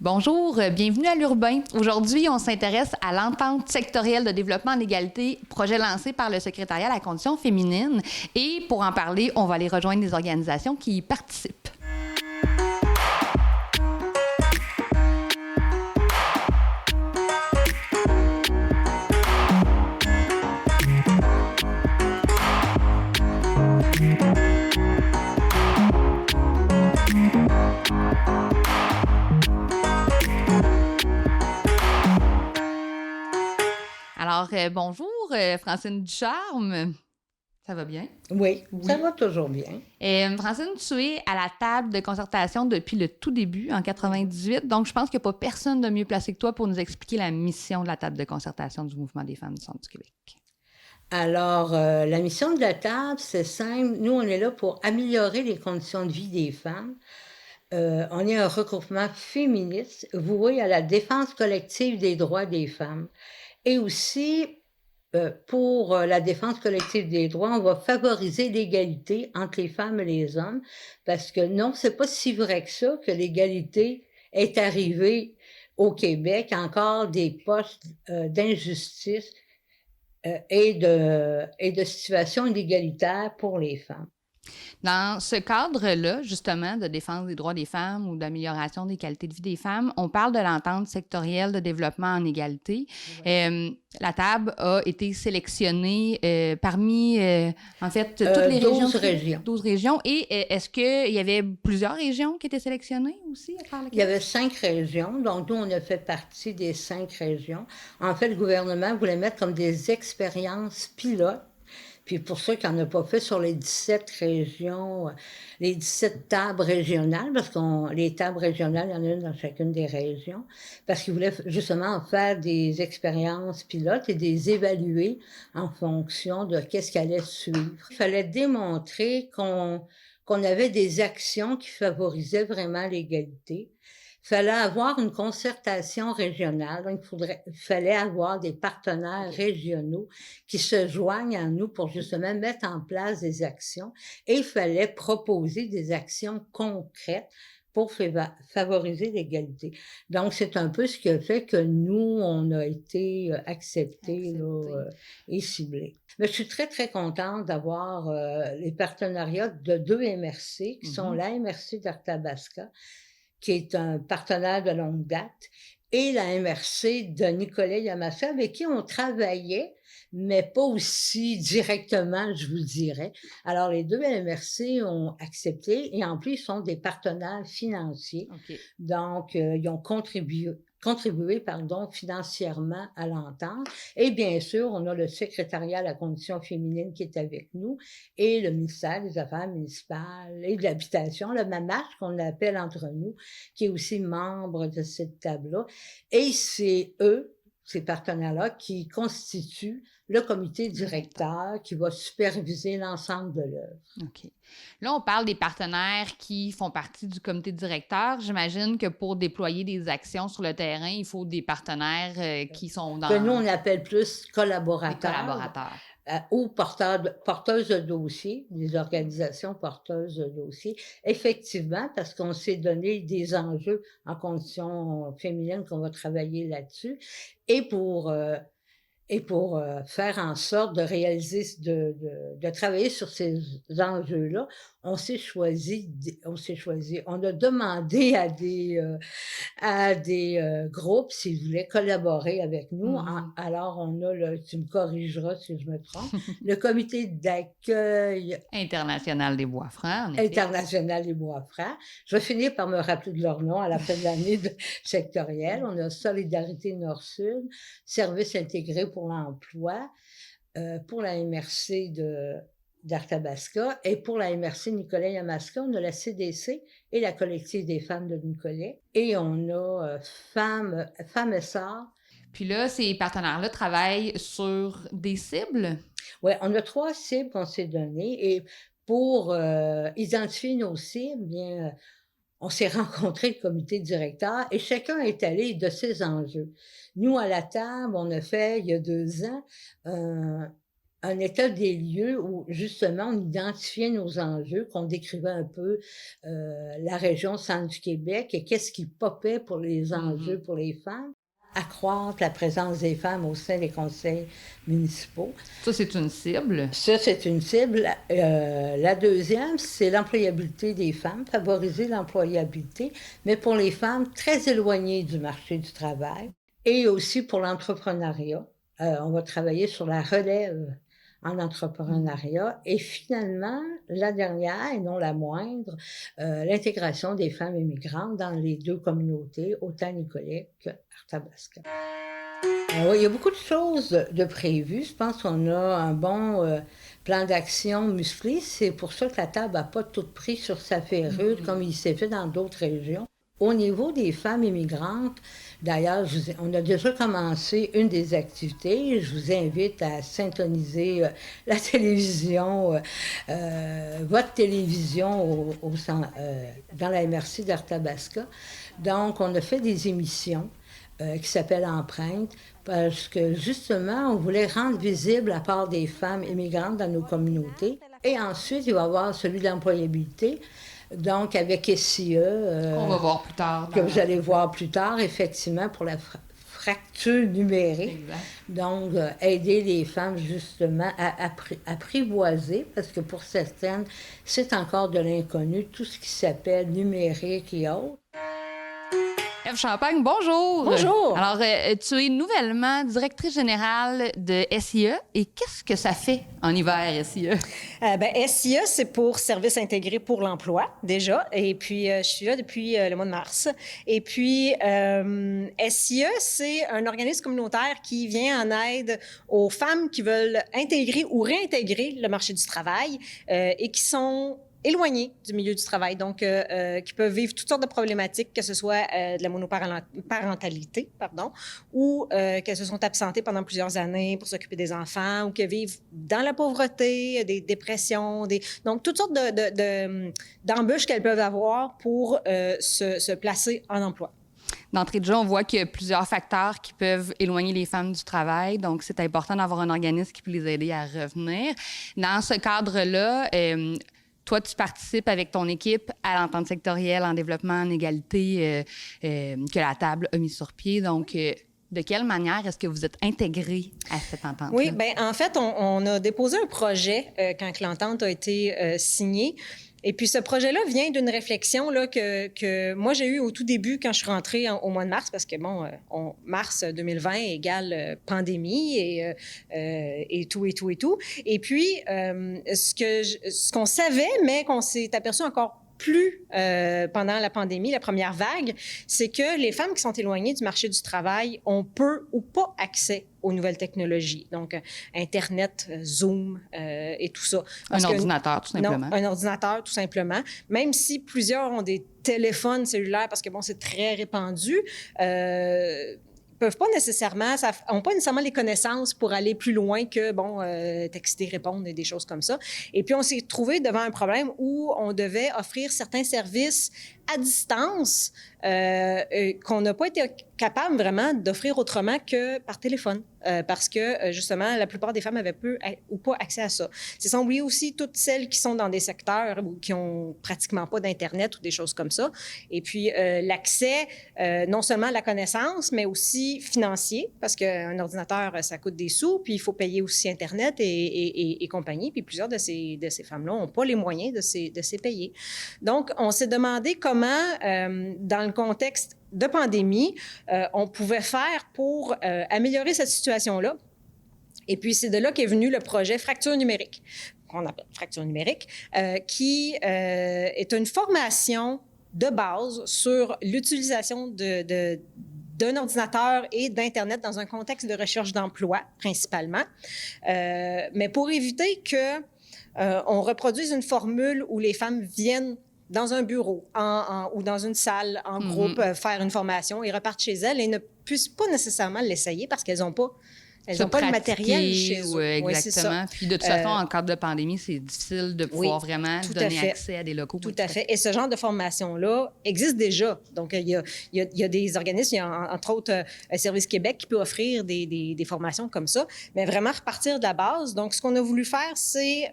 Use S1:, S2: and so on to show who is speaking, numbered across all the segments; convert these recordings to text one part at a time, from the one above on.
S1: Bonjour, bienvenue à l'Urbain. Aujourd'hui, on s'intéresse à l'entente sectorielle de développement en égalité, projet lancé par le secrétariat à la condition féminine. Et pour en parler, on va aller rejoindre des organisations qui y participent. Alors, bonjour, Francine Ducharme. Ça va bien?
S2: Oui, ça va toujours bien.
S1: Francine, tu es à la table de concertation depuis le tout début, en 98. Donc, je pense qu'il n'y a pas personne de mieux placé que toi pour nous expliquer la mission de la table de concertation du Mouvement des femmes du Centre du Québec.
S2: Alors, la mission de la table, c'est simple. Nous, on est là pour améliorer les conditions de vie des femmes. On est un regroupement féministe voué à la défense collective des droits des femmes. Et aussi, pour la défense collective des droits, on va favoriser l'égalité entre les femmes et les hommes, parce que non, c'est pas si vrai que ça, que l'égalité est arrivée au Québec, encore des postes d'injustice et de situations inégalitaires pour les femmes.
S1: Dans ce cadre-là, justement, de défense des droits des femmes ou d'amélioration des qualités de vie des femmes, on parle de l'entente sectorielle de développement en égalité. La table a été sélectionnée parmi, en fait, toutes les
S2: 12 régions.
S1: 12 régions. Et est-ce qu'il y avait plusieurs régions qui étaient sélectionnées aussi à travers le
S2: Il y avait 5 régions, donc nous, on a fait partie des 5 régions. En fait, le gouvernement voulait mettre comme des expériences pilotes. Puis pour ceux qui n'en ont pas fait sur les 17 régions, les 17 tables régionales, parce que les tables régionales, il y en a une dans chacune des régions, parce qu'ils voulaient justement faire des expériences pilotes et des évaluer en fonction de qu'est-ce qui allait suivre. Il fallait démontrer qu'on avait des actions qui favorisaient vraiment l'égalité. Il fallait avoir une concertation régionale, donc il fallait avoir des partenaires régionaux qui se joignent à nous pour justement mettre en place des actions, et il fallait proposer des actions concrètes pour favoriser l'égalité. Donc, c'est un peu ce qui a fait que nous, on a été acceptés et ciblés. Mais je suis très, très contente d'avoir les partenariats de 2 MRC, qui sont la MRC d'Arthabasca, qui est un partenaire de longue date, et la MRC de Nicolet-Yamaska, avec qui on travaillait, mais pas aussi directement, je vous dirais. Alors, les 2 MRC ont accepté, et en plus, ils sont des partenaires financiers.
S1: Okay.
S2: Donc, ils ont contribué financièrement à l'entente. Et bien sûr, on a le secrétariat à la condition féminine qui est avec nous, et le ministère des Affaires municipales et de l'Habitation, le MAMAC qu'on appelle entre nous, qui est aussi membre de cette table-là. Et c'est eux, ces partenaires-là, qui constituent le comité directeur qui va superviser l'ensemble de l'œuvre.
S1: OK. Là, on parle des partenaires qui font partie du comité directeur. J'imagine que pour déployer des actions sur le terrain, il faut des partenaires qui sont dans...
S2: Que nous, on appelle plus collaborateurs.
S1: Des collaborateurs.
S2: Ou porteuses de dossiers, des organisations porteuses de dossiers. Effectivement, parce qu'on s'est donné des enjeux en conditions féminines qu'on va travailler là-dessus. Et pour faire en sorte de réaliser, de travailler sur ces enjeux-là, on a demandé à des groupes s'ils voulaient collaborer avec nous. Alors, on a, tu me corrigeras si je me trompe, le comité d'accueil
S1: international des Bois-Francs.
S2: International des Bois-Francs. Je vais finir par me rappeler de leur nom à la fin de l'année sectorielle. On a Solidarité Nord-Sud, Service intégré pour l'emploi, pour la MRC d'Arthabasca, et pour la MRC Nicolet-Yamaska, on a la CDC et la collective des femmes de Nicolet, et on a Femmes et Sœurs.
S1: Puis là, ces partenaires-là travaillent sur des cibles?
S2: Oui, on a 3 cibles qu'on s'est données, et pour identifier nos cibles, bien, on s'est rencontré le comité directeur, et chacun est allé de ses enjeux. Nous, à la table, on a fait, il y a 2 ans, un état des lieux où justement on identifiait nos enjeux, qu'on décrivait un peu la région centre du Québec et qu'est-ce qui popait pour les enjeux pour les femmes. Accroître la présence des femmes au sein des conseils municipaux.
S1: Ça, c'est une cible.
S2: Ça, c'est une cible. La deuxième, c'est l'employabilité des femmes, favoriser l'employabilité, mais pour les femmes très éloignées du marché du travail et aussi pour l'entrepreneuriat. On va travailler sur la relève en entrepreneuriat. Et finalement, la dernière, et non la moindre, l'intégration des femmes immigrantes dans les deux communautés, autant Nicolet que Arthabasca. Oui, il y a beaucoup de choses de prévues. Je pense qu'on a un bon plan d'action musclé. C'est pour ça que la table n'a pas tout pris sur sa ferrure comme il s'est fait dans d'autres régions. Au niveau des femmes immigrantes, d'ailleurs, on a déjà commencé une des activités. Je vous invite à syntoniser la télévision, votre télévision dans la MRC d'Arthabasca. Donc, on a fait des émissions qui s'appellent Empreinte, parce que justement, on voulait rendre visible la part des femmes immigrantes dans nos communautés. Et ensuite, il va y avoir celui de l'employabilité. Donc, avec SIE,
S1: on va voir plus tard.
S2: Que vous allez voir plus tard, effectivement, pour la fracture numérique.
S1: Exact.
S2: Donc, aider les femmes, justement, à apprivoiser, parce que pour certaines, c'est encore de l'inconnu, tout ce qui s'appelle numérique et autres.
S1: Ève Champagne, bonjour.
S3: Bonjour.
S1: Alors, tu es nouvellement directrice générale de SIE. Et qu'est-ce que ça fait en hiver, SIE?
S3: SIE, c'est pour Services intégrés pour l'emploi, déjà. Et puis, je suis là depuis le mois de mars. Et puis, SIE, c'est un organisme communautaire qui vient en aide aux femmes qui veulent intégrer ou réintégrer le marché du travail et qui sont éloignés du milieu du travail, donc qui peuvent vivre toutes sortes de problématiques, que ce soit de la monoparentalité, ou qu'elles se sont absentées pendant plusieurs années pour s'occuper des enfants, ou qu'elles vivent dans la pauvreté, des dépressions, donc toutes sortes d'embûches qu'elles peuvent avoir pour se placer en emploi.
S1: D'entrée de jeu, on voit qu'il y a plusieurs facteurs qui peuvent éloigner les femmes du travail. Donc, c'est important d'avoir un organisme qui peut les aider à revenir. Dans ce cadre-là, toi, tu participes avec ton équipe à l'entente sectorielle en développement en égalité que la table a mis sur pied. Donc, de quelle manière est-ce que vous êtes intégrés à cette entente-là?
S3: Oui, bien, en fait, on a déposé un projet quand l'entente a été signée. Et puis, ce projet-là vient d'une réflexion là, que moi, j'ai eue au tout début quand je suis rentrée au mois de mars, parce que, mars 2020 égale pandémie et tout. Et puis, ce qu'on savait, mais qu'on s'est aperçu encore plus pendant la pandémie, la première vague, c'est que les femmes qui sont éloignées du marché du travail ont peu ou pas accès aux nouvelles technologies. Donc, Internet, Zoom et tout ça.
S1: Un ordinateur, tout simplement.
S3: Non, un ordinateur, tout simplement. Même si plusieurs ont des téléphones cellulaires, parce que, c'est très répandu, peuvent pas nécessairement, n'ont pas nécessairement les connaissances pour aller plus loin que, texter, répondre et des choses comme ça. Et puis, on s'est trouvé devant un problème où on devait offrir certains services à distance qu'on n'a pas été capable vraiment d'offrir autrement que par téléphone. Parce que, justement, la plupart des femmes avaient peu ou pas accès à ça. Ce sont, oui, aussi toutes celles qui sont dans des secteurs qui ont pratiquement pas d'Internet ou des choses comme ça. Et puis, l'accès, non seulement à la connaissance, mais aussi financier, parce qu'un ordinateur, ça coûte des sous, puis il faut payer aussi Internet et compagnie. Puis plusieurs de ces femmes-là n'ont pas les moyens de ces payer. Donc, on s'est demandé comment, dans le contexte de pandémie, on pouvait faire pour améliorer cette situation-là. Et puis, c'est de là qu'est venu le projet Fracture numérique, qu'on appelle Fracture numérique, qui est une formation de base sur l'utilisation d'un ordinateur et d'Internet dans un contexte de recherche d'emploi, principalement. Mais pour éviter qu'on reproduise une formule où les femmes viennent dans un bureau ou dans une salle en groupe faire une formation et repartent chez elles et ne puissent pas nécessairement l'essayer parce qu'elles n'ont pas Elles n'ont pas le matériel chez eux.
S1: Exactement. Puis de toute façon, en cas de pandémie, c'est difficile de pouvoir vraiment donner accès à des locaux.
S3: Tout à fait. Et ce genre de formation-là existe déjà. Donc, il y a des organismes, il y a entre autres Service Québec qui peut offrir des formations comme ça, mais vraiment repartir de la base. Donc, ce qu'on a voulu faire, c'est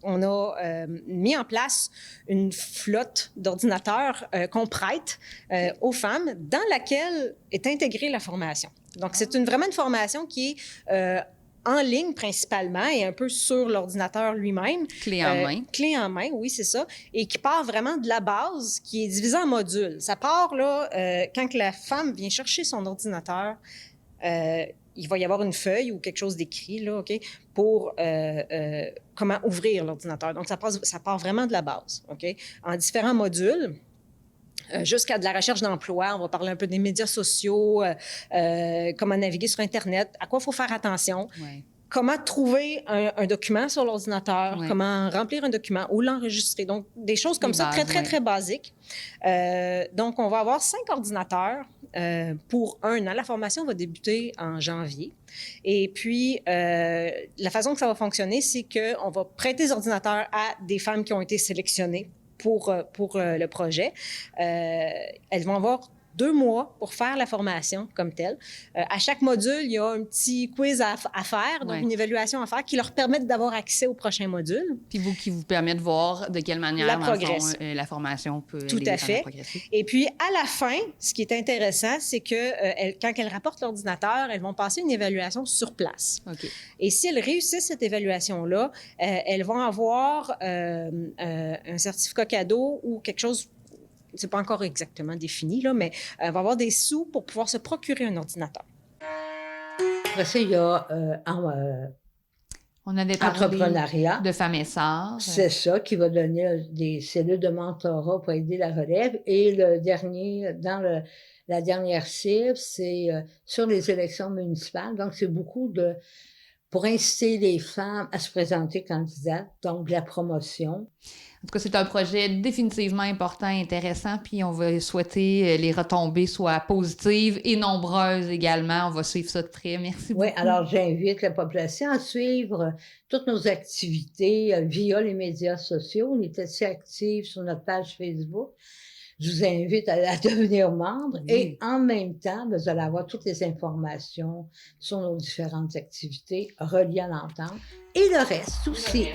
S3: on a mis en place une flotte d'ordinateurs qu'on prête aux femmes dans laquelle est intégrée la formation. Donc, c'est vraiment une formation qui est en ligne principalement et un peu sur l'ordinateur lui-même.
S1: Clé en main.
S3: Clé en main, oui, c'est ça. Et qui part vraiment de la base, qui est divisée en modules. Ça part, là, quand la femme vient chercher son ordinateur, il va y avoir une feuille ou quelque chose d'écrit, là, OK, pour comment ouvrir l'ordinateur. Donc, ça part vraiment de la base, OK, en différents modules. Jusqu'à de la recherche d'emploi. On va parler un peu des médias sociaux, comment naviguer sur Internet, à quoi il faut faire attention, comment trouver un document sur l'ordinateur, comment remplir un document ou l'enregistrer. Donc, des choses comme ça, très, très, très basiques. Donc, on va avoir 5 ordinateurs pour 1 an. La formation va débuter en janvier. Et puis, la façon que ça va fonctionner, c'est qu'on va prêter des ordinateurs à des femmes qui ont été sélectionnées pour le projet. Elles vont avoir 2 mois pour faire la formation comme telle. À chaque module, il y a un petit quiz à faire, donc une évaluation à faire qui leur permet d'avoir accès au prochain module.
S1: Puis qui vous permet de voir de quelle manière la formation peut
S3: Tout à fait.
S1: Progresser.
S3: Et puis, à la fin, ce qui est intéressant, c'est que quand elles rapportent l'ordinateur, elles vont passer une évaluation sur place.
S1: Okay.
S3: Et si elles réussissent cette évaluation-là, elles vont avoir un certificat cadeau ou quelque chose. C'est pas encore exactement défini, là, mais on va avoir des sous pour pouvoir se procurer un ordinateur.
S2: Après ça, il y a
S1: on avait
S2: entrepreneuriat
S1: de femmes et sœurs.
S2: C'est ça, qui va donner des cellules de mentorat pour aider la relève. Et le dernier, la dernière cible, c'est sur les élections municipales. Donc, c'est beaucoup pour inciter les femmes à se présenter candidates, donc de la promotion.
S1: En tout cas, c'est un projet définitivement important, intéressant, puis on va souhaiter les retombées soient positives et nombreuses également. On va suivre ça de près. Merci beaucoup.
S2: Oui, alors j'invite la population à suivre toutes nos activités via les médias sociaux. On est assez actifs sur notre page Facebook. Je vous invite à devenir membre et en même temps, vous allez avoir toutes les informations sur nos différentes activités reliées à l'entente et le reste aussi.